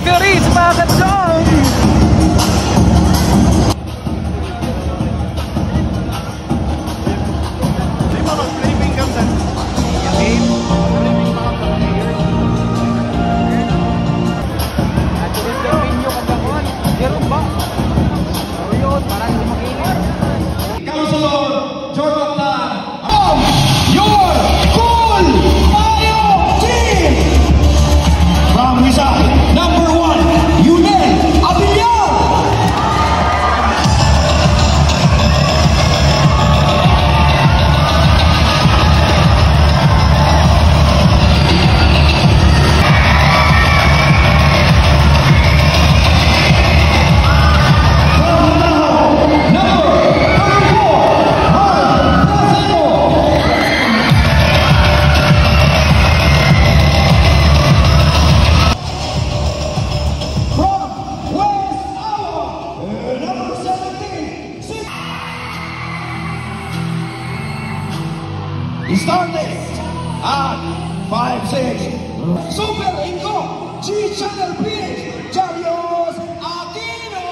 Mercury sa mga katsong! Di ba mag-flaming cam sa game? Flaming cam sa player. At tulis yung pinyo kagakon. Meron ba? Pero yun, parang hindi mag-ingat. Councilor Jordan Tan of your Cool Mayo Team! From Rizal, number 1, Yunel Abiliar! Started at 5'6", Super Inco, G-Channel PH, Jarios Aquino!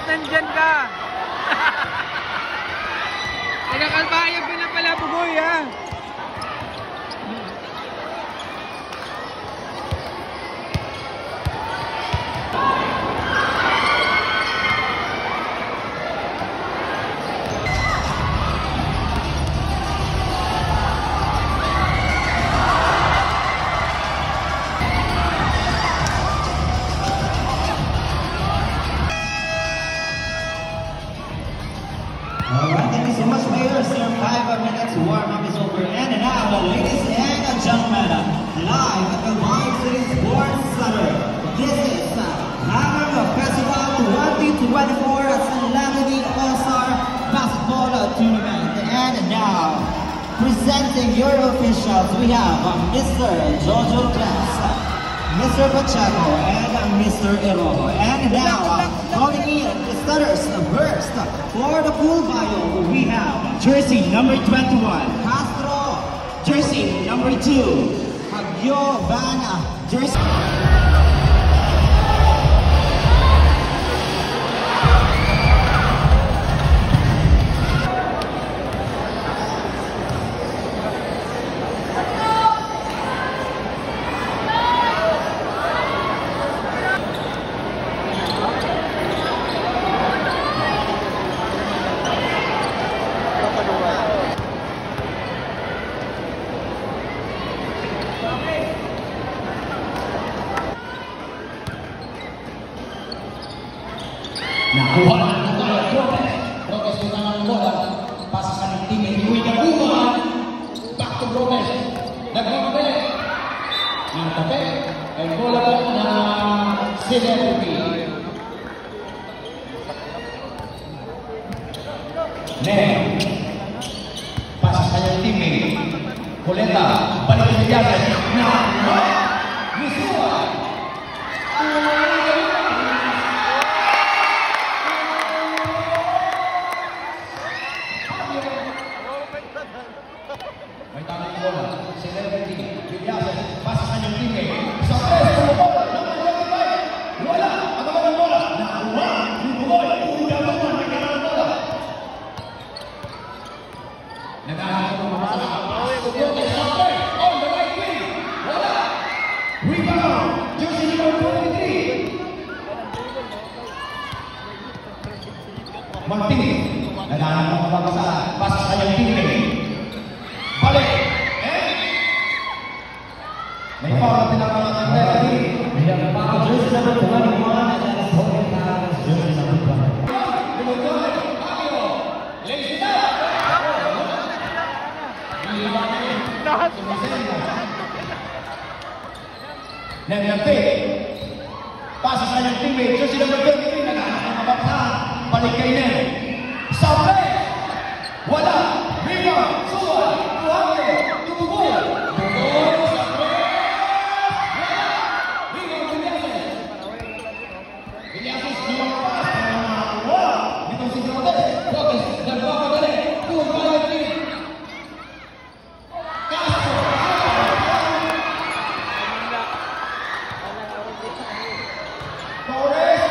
Nandyan ka! Nagkakalbayag ko na pala, Bugoy, ha? first 5 minutes warm-up is over. And now, ladies and gentlemen, live at the Vibe City Sports Center, this is Hammer Festival 2024 Celebrity All-Star Basketball Tournament. And now, presenting your officials, we have Mr. Jojo Class, Mr. Pacheco, and Mr. Iroho. And now, calling in the starters first for the pool bio, we have jersey number 21, Castro, jersey number 2, Giovanna, jersey. Nakuha na ito ang Gomez. Gomez po naman ang bola. Pasa sa ng teammate. Uy, nakuha. Back to Gomez. Nag-Gomez. Ang tabi. Ay bola po na Celebrity. Nen. Pasa sa ng teammate. Coleta. Balik na yan. Nakuha. Yusua. May tamang bola. Celebrity. Villases. Pasa sa kanyang teammate. Sa press. Bola. Number 25. Wala. Agawa ng bola. Nakuha. Buboy. Uda naman. Nagkala ng bola. Naghahanap ng mga bola. Gomez sa press. On the right wing. Wala. Rebound. Jersey number 23. Martinez. Naghahanap ng mga bola. Pasa sa kanyang teammate. Balik! May foul na tinatawag ng referee. We have foul jersey number 21, and that is holding foul jersey number 20. Lumutol, Fabio, lazy na! Naglapi. Pasa sa kanyang teammate, jersey number 23, naghahanap ng mga baksa. Balik kay Nen. Sa play! Wala! Rebound! Suwal! Tuwage! Tumuboy! Tumoy sa press! Wala! Rebound Villases! Villases yung pass na nakakuha. Dito si Grotes. Grotes nagpapadali. Tuwag team. Castro! Torres!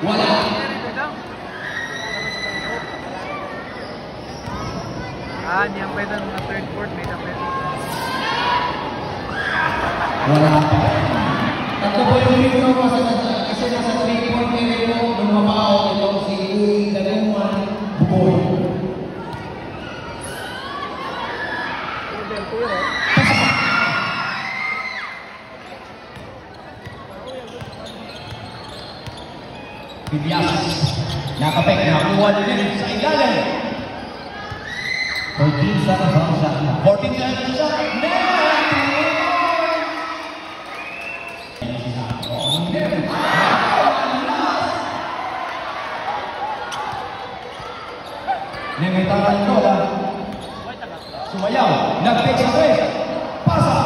Wala. Niyan pa ito mga third court, may kapit. Wala pa. Tatlo po yung video ko kasi nasa 3-point area mo, lumabao ito si Daguman Buboy. Villases. Nakapek, nakuha din sa ilalim. 14 seconds on the shot clock. 14 seconds on shot. Nemetaran bola. Sumayaw. Nag-pick sa press. Pasa.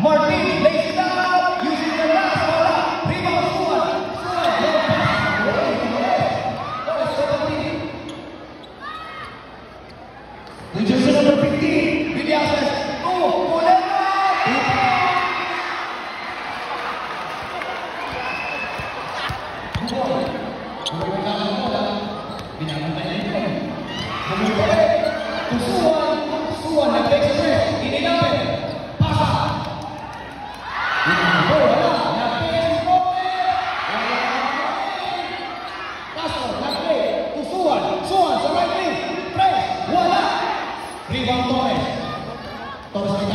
Martin. Lays it down. Using the last bola. Rebound. Suwan. The jersey number 15. Villases. Coleta. Buboy. Buboy.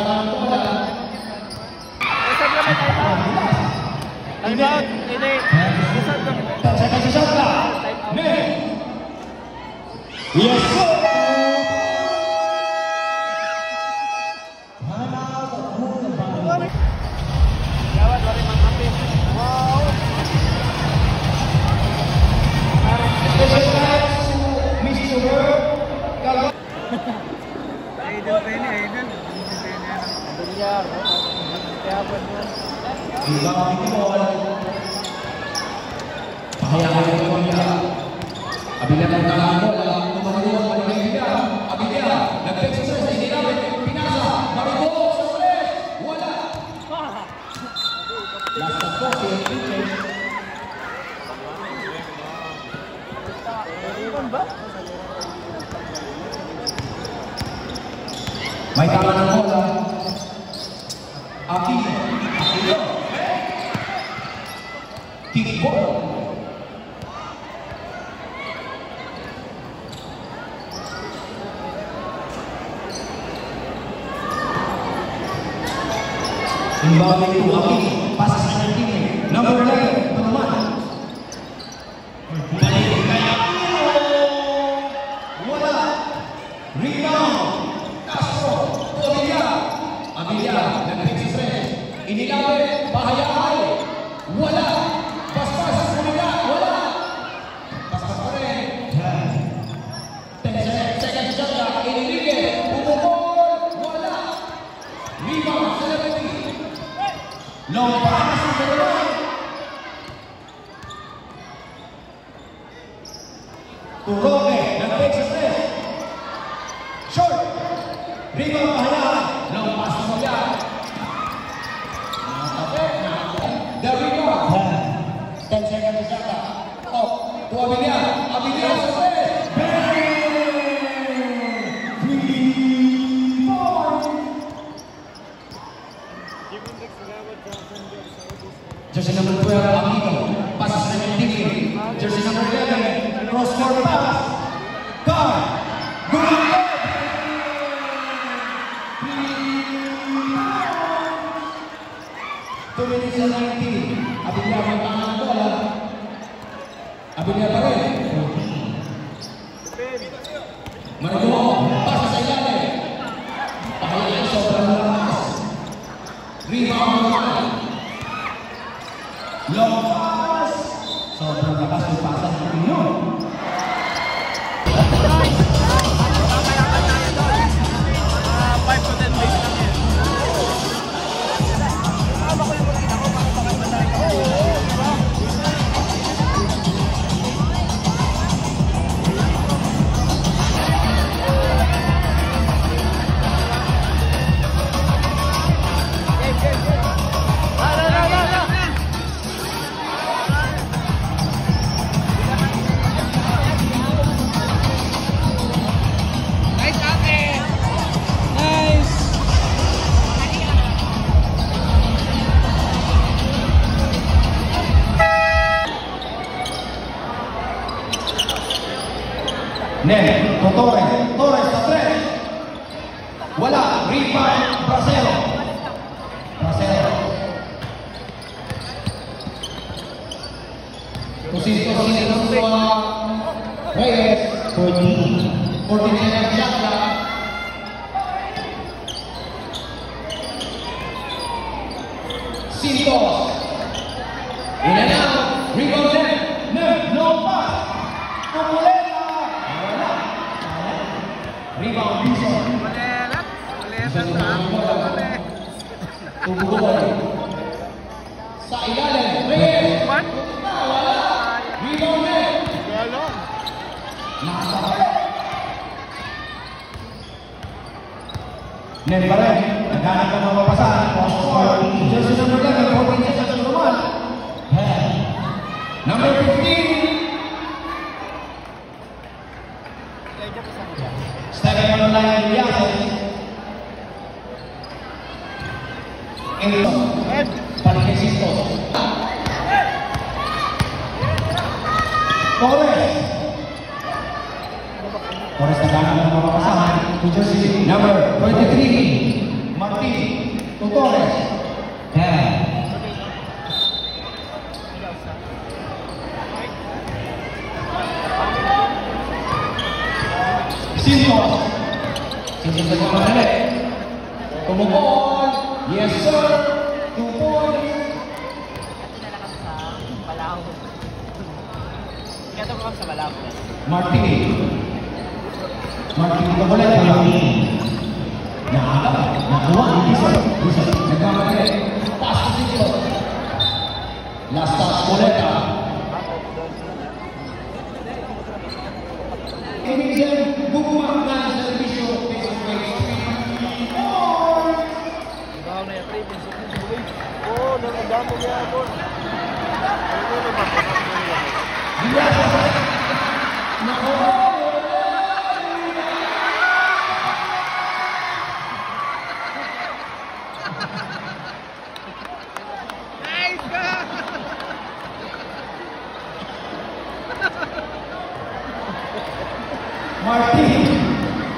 ng bola. Usap kami tayo. Time out. Hindi. Usap kami tayo. Sa shot clock. Net. Yes, sir. Gawad, wala mang kapit. Wow. Special thanks to Mr. Galvan. Idol pa yun, idol. Bilyar. Kaya po yun. Ibang Timor. Pahayagan ng Pamilya. Abilia ng kalang bola. Tumaliwag pa rin Abilia. Abilia. Nag-exercise. Hindi namin. Pinasa. Maribok sa stress. Wala. Last of course, yung pitches. May tala ng bola. Aquino. Aquino. Kickball. Inbounding to Aquino. Pasa sa kanyang teammate. Number 11. Panaman. Balik kay Aquino. Wala. Rebound. Castro. Abilia. Abilia. Nag-exercise. Inilapit. Bahayaan. Wala. Paspas sa Abilia. Wala. Paspas pa rin. 10 seconds shot na. Iniligid. Bumukol. Wala. Rebound. Celebrity. Long pass sa dalawa. Turoke. Nag-exercise. Short. Rebound Bahayaan. Long pass sa Abilia. The rebound. 10 seconds to shot. Oh, to Abilia. Abilia sa stress. Jersey number 12, Aquino. Pasa sa kanyang teammate. Jersey number 11, cross-court pass. Guard. Good. 2 minutes and 19. Abilia may tama ng bola. Abilia pa rin. Marino. Pasa sa ilalim. Pahayaan sobrang lakas. Rebound naman. Long pass. Sobrang lakas ng pasa ng Aquino. Nen, Torres, Torres sa 3. Wala, rebound, Bracero. Bracero. Kusito ng Reyes. 14 ang shot na. Sintos. In and out, rebound Nen, no pass. Amuleta. Rebound Bison. Ulelat. Ulelat Bison pa. ng bola. Ulelat. Tumubuhay. Sa ilalim. Reyes. What? Wala. Rebound Nen. Galong. Nakasabay. Nen pa rin. Naghanap ng mga papasan. Post-score. Jersey number 11. 14 seconds to naman. Number 15. Stepping on the line, Yases. Ed. Palikesito. Torres. Torres naghanap ng mga papasan. Jersey number 23. Martin. Sige sa kamadali. Kumukon. Yes, sir. 2 points. Martin. Martin ka ulit. Nakakap. Nakuha. Bisa. Nagkamadali. Pass to Sito. Last touch ulit. Kaibigan, bumumak na sa servisyo. Bawa na yung 3 pins. Oo, nang-andam mo niya ako. Nice ka!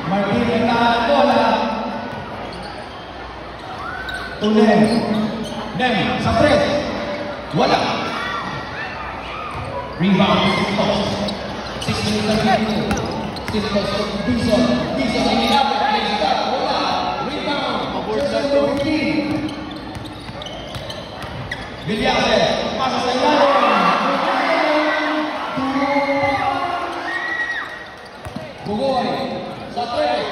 Martin nagtahan ko na Tulen. Nem, sa press. Wala. Rebound, Sintos. 6 minutes na dito. Sintos, Bison. Bison, ay nilapit. Play start. Wala. Rebound. Just number 15. Villases. Pasa sa ilalim. Bugoy. Sa 3.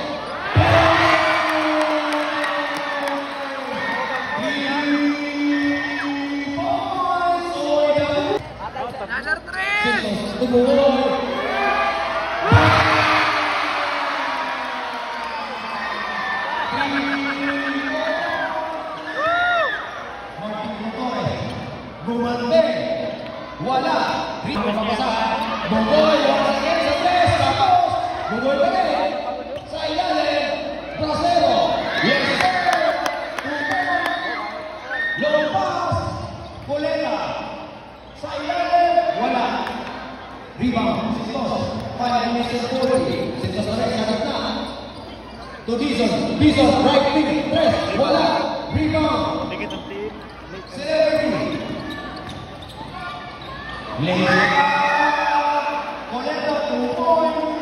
Another 3! Bugoy. Gumante. Wala. Rito mapapasahan. Bugoy. Sa 3. Tapos. Bugoy pa rin. Sa ilalim. Bracero. Yes, sir. Long pass. Coleta. Sa ilalim. Wala. Rebound. Sintos. Final Mr. Foley. Sintos na rin sa gitna. To Bison. Bison. Right wing. Press. Wala. Rebound. Celebrity. Lea. Coleta 2 points.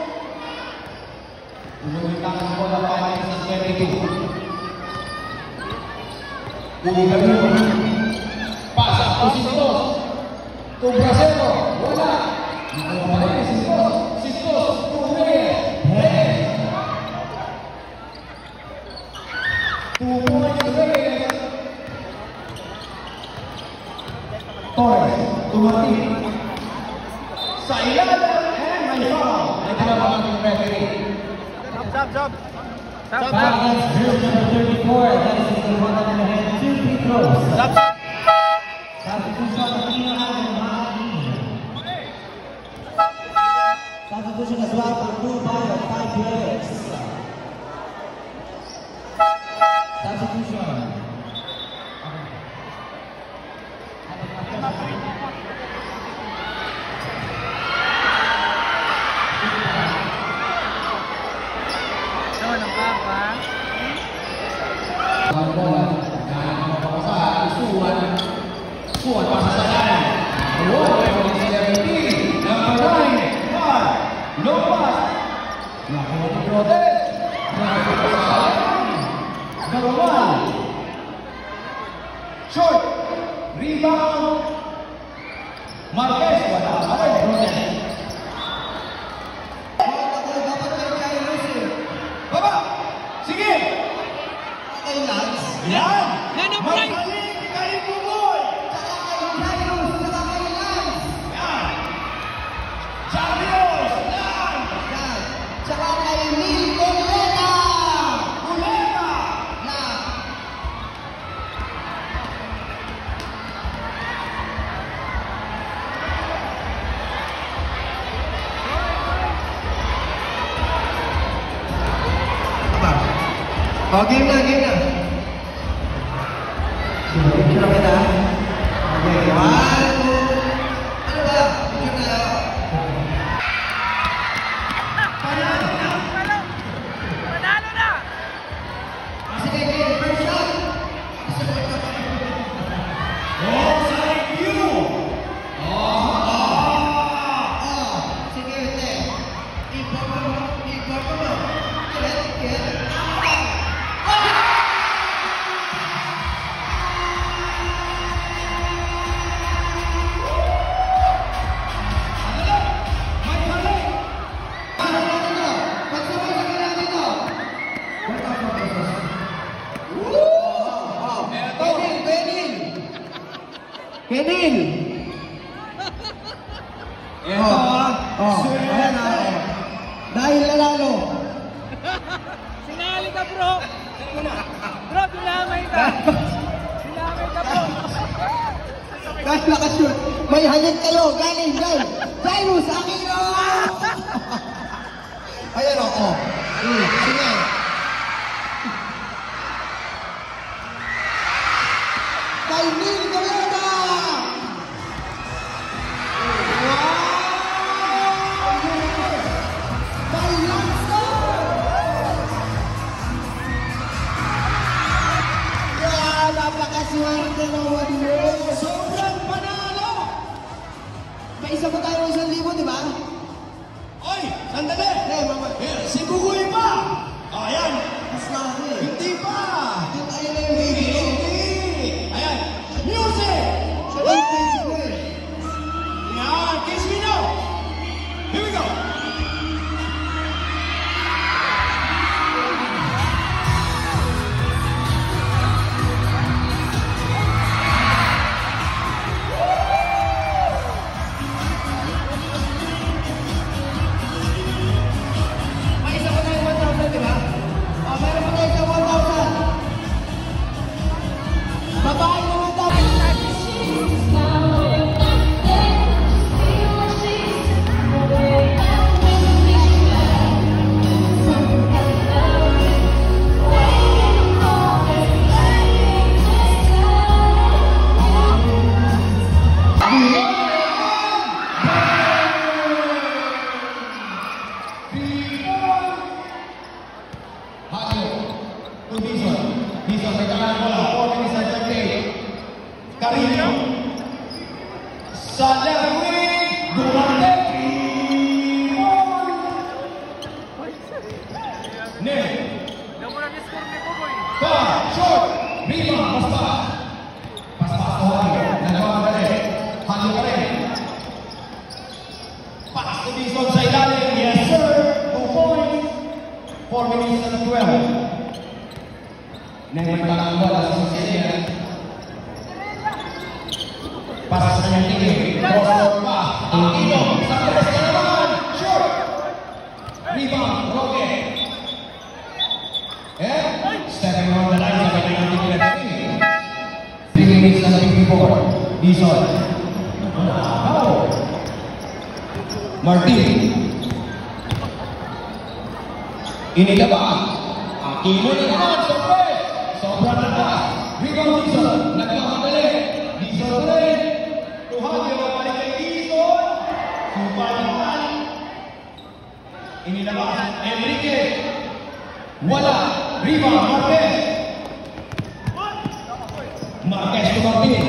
Umulitan ang bola para sa 22. Ulitan. Pasa to Sintos. To Bracero. Wala. Nakuha pa rin Sintos. Sintos. To Reyes. 2 points Reyes. Torres. To Martin. Sa ilalim and may foul. Nagkakaroon ng referee. Jump! Foul against group number 34. That is the one that had 2 free throws. Substitution of Tino Allen, substitution as well for Blue Bio, 5 players. Substitution. Suwan pasasalan. Award by the celebrity. Number 9, Mark. No pass. Nakuha ni Protest. Number 1. Short. Rebound. Marquez. Wala pa rin. Protest. Baba. Sige. Yan. Magaling kay Bugoy. Champions! Yan! Tsaka kay Neil Coleta! Coleta! Oh, game na. Picture na kita. Okay, 1, 2. Ano ba? Picture na. Panalo na! Sige, first shot. Offside you! Sige, ite. Ipo mo. Get. Kenil! Ito Ayan na. Dahil nanalo. Sinali ka, bro. Bro, dinamay ka. Dinamay ka, bro. Guys, nakashoot. May halik kayo. Galing, guys. Jairus, Aquino! Ayan o. Sige. Kay Neil Galera! Kay Lancer! Napakaswerte naman yun. sobrang panalo! May isa pa tayo 1,000, di ba? Oy, sandali! Mama. Si Gugoy pa! Ayan! Mas laki. Hindi pa! Yung ayun na yung baby ko. Hindi! Ayan! Music! Siya yung baby ko eh. Yan! Kiss me now! Here we go! May isa pa tayo 1,000, di ba? O, meron pa tayo sa 1,000. Babae na 1,000. Dizon may tangan bola, 4 minutes and 38. Carino. Sa left wing, Dumarte. Nel. Short. Rebound, Paspas. Paspas to Hanyo. Nagmamadali. Hanyo pa rin. Pass to Dizon sa ilalim. Yes sir. 2 points. 4 minutes and 12. Nang magkalang bola sa Sicilian. Pasa sa kanyang tingin. Cross-court pass. Aquino. Sa tres na naman. Short. Rebound. Roque. Stepping on the line sa kanyang tingin. 3 minutes and 54. Dizon. Wow. Martin. Inilaban. Aquino na naman. Sobrang lakas. Rebound Dizon. Nagkamadali. Dizon pa rin. Tuhagyo na balik kay Dizon. Supa naman. Inilabas. Enrique. Wala. Rebound. Marquez. Marquez to Martin.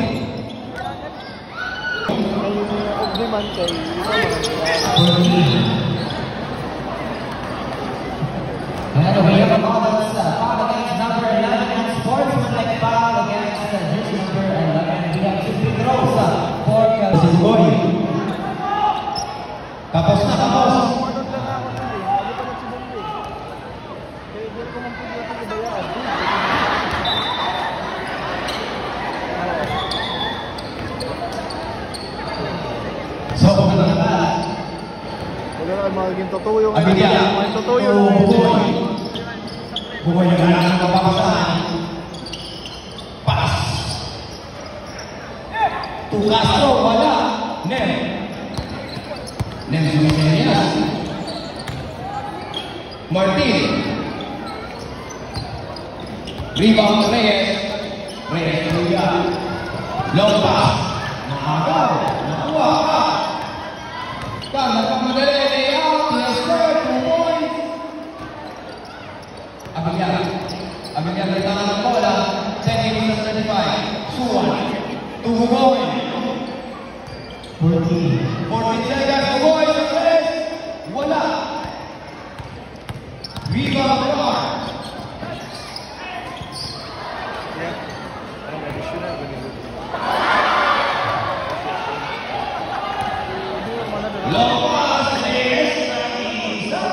And we have a foul against number 11 and sportsmanlike foul against jersey number 11. We have 2 free throws for Gugoy. Tapos na tapos. So, kung ano na Wala na magiging totoo yung Abigyan. totoo yung Bugoy. Bugoy yung anak ng kapapasahan. Pass. Tukaso, wala. Nel. Nel Sumiserias. Martin. Rebound Reyes. Reyes Luya. Long pass. Nakagaw. Nakuha ka. Nagpamadali. Layout. Yes sir. 2 points. Abigyan. Abigyan may tangan ng bola. 10 minutes and 35. Suwan. Tugugoy. 14 seconds. Tugugoy. Success. Wala. Rebound Bar. Long pass. Reyes. Isa.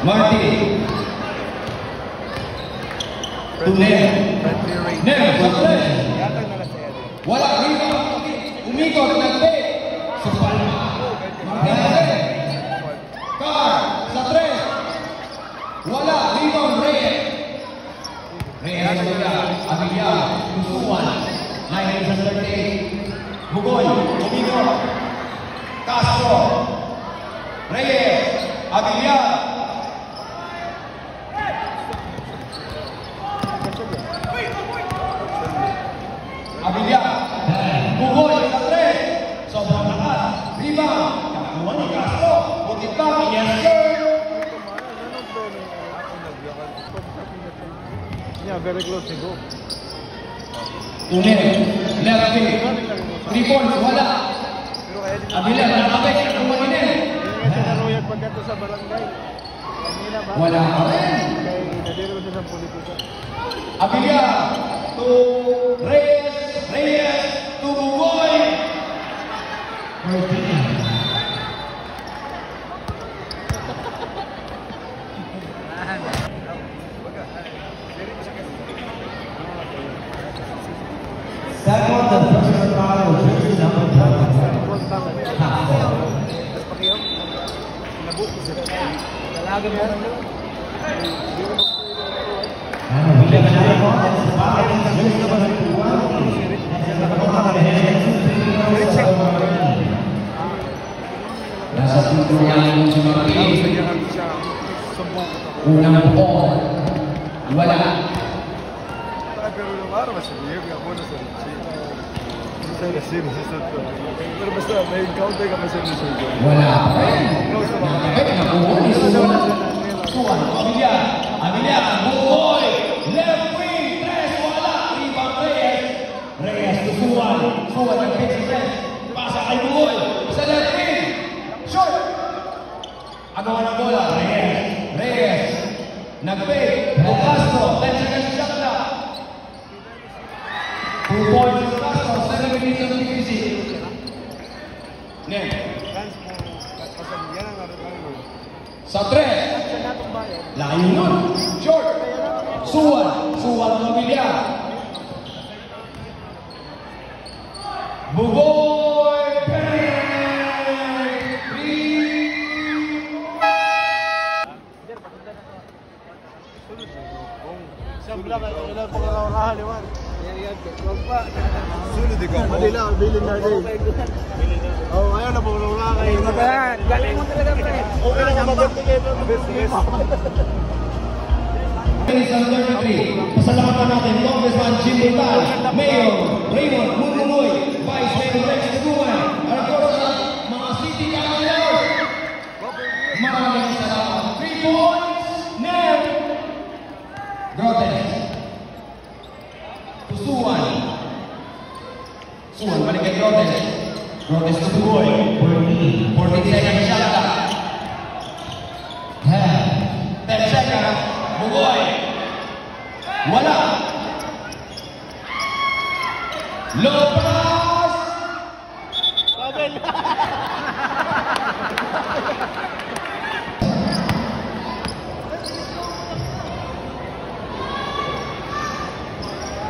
Martin. to Ner. Friendly range. Ner, sa tres. Yata nalasaya din. Wala, rebound. Umikot, nagpit. Sa palma. Mangyari. Car, sa tres. Wala, rebound, Reyes. Reyes, wala. Abilia, Kusuan. 9 sa 38. Bugoy, umikot. Castro. Reyes, Abilia. Abilia, Bugoy sa tres. Sobrang lakas. Rebound. Kakuha ni Castro. Butit pa. Yes, sir. Yeah, very close to go. Tuner. Left wing. 3 points. Wala. Pero kaya din Abilia, nakapit. Kakuha ni Ner. Hindi nga sinaruyag pagkato sa barangay. Kanina ba? Wala pa rin. Kaya nadiro ko siya sa politika. Abilia to Reyes. Reyes to Bugoy. Second, the personal foul, jersey number 12. Pakiyam. Nabot ko siya. Dalaga mo lang doon. And we have another one, that's foul, jersey number 21. Nasa tuturuan si Marquez. Sagyahan siya. Sumbong ko ito. Unang ball. Wala. Pero yung araw, mas bigyan ako na sa Richie. Sa Richie, pero basta may encounter ka pa sa Richie. Wala pa rin. Nakapit na buhay ni Suwan. Suwan, Abilia. Abilia, Bugoy. Left wing, tres, wala. Rebound Reyes. Reyes to Suwan. Suwan ang pitch set. Pasa kay Bugoy. Sa left wing. Short. Agawa ng bola. Reyes. Reyes. Nag-fake. Castro. 10 seconds shot clock. 2 points to Castro. 7 minutes of defensive. Nen. Sa tres. Layo nun. Short. Suwan. Suwan ng Abilia. Bugoy. Bang! Three. Sabla kayo na pangarahan naman. Sunod ikaw. Manila, bilin na din. Oh, ayaw na pangarahan kayo. Galing mo talaga, pre. Okay na maganda kayo. Ladies and 33, pasalamatan natin Congressman Jim Butal, Mayor Raymond Mungunoy, Vice Mayor Rex Tuguan, at of course mga city councilors. Maraming salamat. 3 points, Ner. Grotes. Tusuan. Suwan, balik kay Grotes. Grotes to Bugoy. 14 seconds shot clock. 10 seconds. Bugoy. Wala. Low pass. Babel.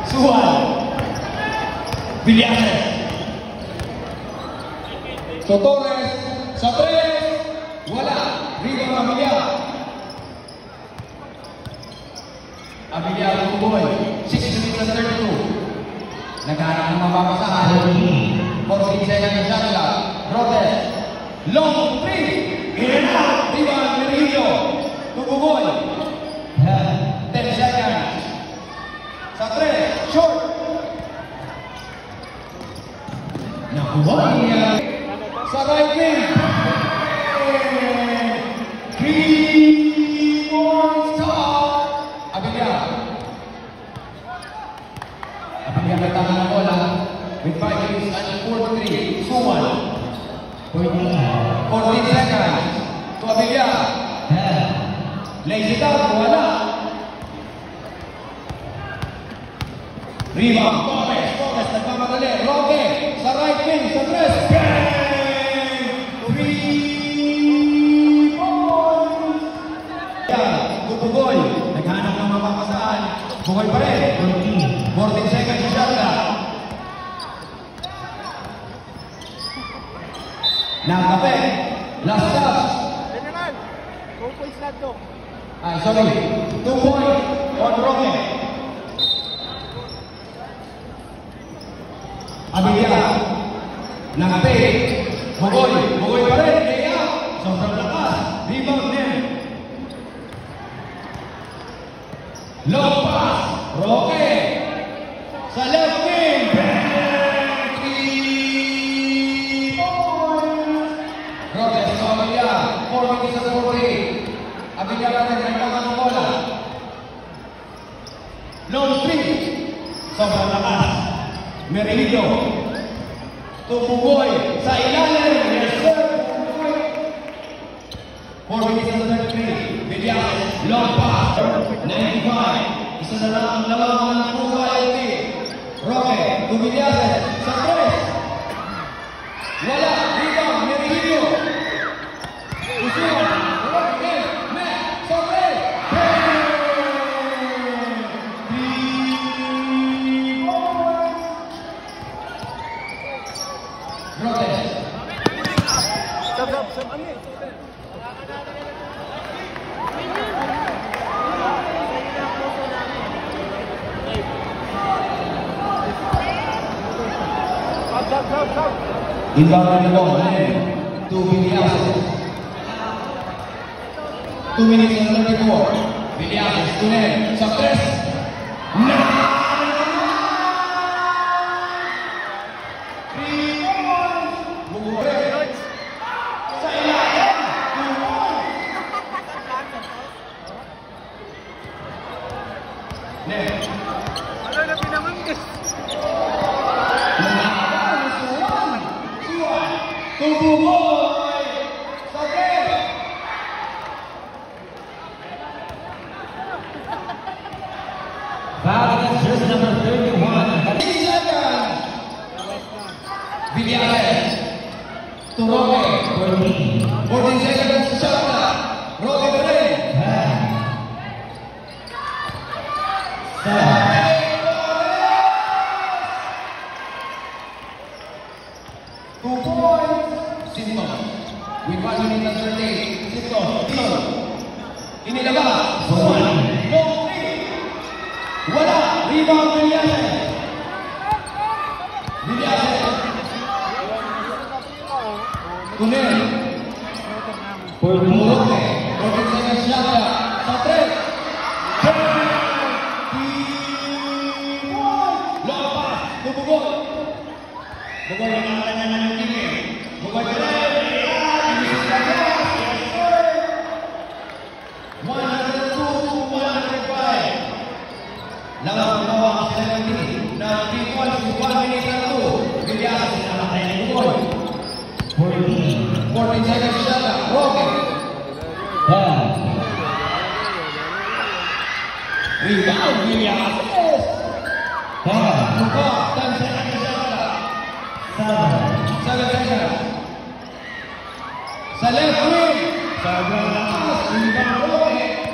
Suwan. Villanes. Torres. Sa tres. Wala. Rebound Abilia. Abilia Bugoy. 6 minutes and 32. Naghanap ng mapapasahan. 14 seconds shot clock. Grotes. Long 3. In and out. Rebound Merillo. To Bugoy. 10 seconds. Sa tres. Short. Nakuha niya. Sa right wing. 3 points top. Abilia. Abilia katama ng bola. With 5 minutes and 43. Suwan. 14 seconds. To Abilia. Lazy down. Wala. Rebound. Torres. Torres. Nagmamadali. Roque. Sa right wing. Sa tres. Bang! 3 points. Yan. Bubugoy. Naghanap ng mapapasaan. Bugoy pa rin. 14 seconds sa shot clock. Nakape. Last touch. General, 2 points lang to. Ay, sorry. 2 point on Roque. Abigya. Nakape. Bugoy. Bugoy pa rin. Kaya. Sobrang lakas. Rebound din. Long pass. Roque. Sa left wing. 3 points. Roque sa Abigya. 4 minutes at 40. Abigya natin. Nagtaman ng bola. Long 3. Sobrang lakas. Merilido. Tubugoy sa ilalim. Yes, sir. 4 minutes and 33. Villases. Long pass. 95. Isa na lang ang lamang ng Puga LP. Roque. To Villases. Sa 3. Wala. Rebound. Merilido. Usuan. Roque. Matt. Sa 3. Roque. Stop, ano eh? Stop. Inbound on the ball, Nen. 2 Villases. 2 minutes and 34. Villases to Nen. Sa 3. No! 3 points. Bubugoy. Sa ilalim. 2 points. Nen. Ano na pinamangkis? Tubugoy! Sa 3! Foul against jersey number 31. 3 seconds! Villases to Roque. 14 seconds sa shot clock. Roque pa rin. 2 points. Sinton. With 1 minute and 38. Sinton. Inilabas. 1. No 3. Wala. Rebound Villases. Villases. Tunnel. Roque. 14 seconds shot clock. Sa 3. Long pass. Tubugoy. Bugoy ang nakakanya na ng tingin. Bugoy pa rin. 102 to 105. Lamang gumawa ang 70 na 3 points with 1 minute and 2. Villases na nakakanya ng Bugoy. 14 seconds shot clock. Roque. Rebound Villases. Buka. 10 seconds shot clock. 7 seconds. Sa left wing. Sobrang lakas. Rebound Roque.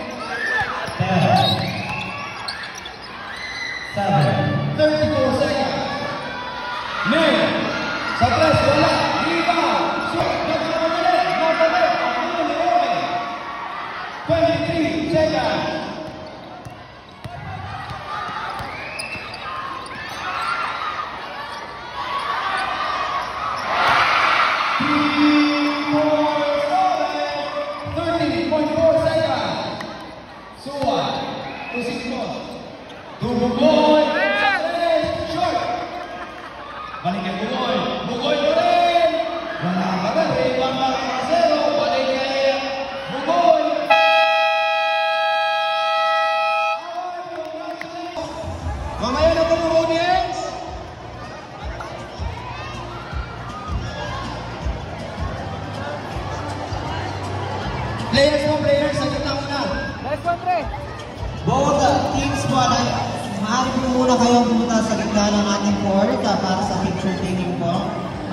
34 seconds. Nen. Sa 3. Wala. Rebound. Shot. Nagkakalit. Nagkakalit. Ano ni Roque? 23 seconds. Bugoy! Short! Balik kay Bugoy! Bugoy pa rin! Wala ka ba? Rebound lang ang 0. Balik kay Bugoy! Mamaya na po mga audience! Players mo, players! Sa gitna muna! Let's go, Tre! Both teams po ay maaari po muna kayong pumunta sa gitna ng ating court para sa picture taking po.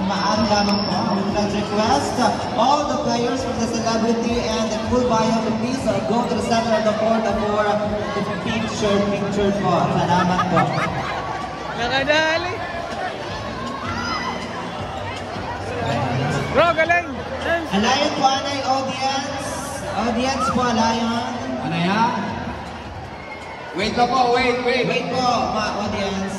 maaari lamang po, let's request all the players from the celebrity and the full bio to please go to the center of the court for the picture po. Salamat po. Nakadali. Bro, galing. Alayan po anay audience. Audience po, alayan. Ano yan? Wait lang po, wait. Wait po, mga audience.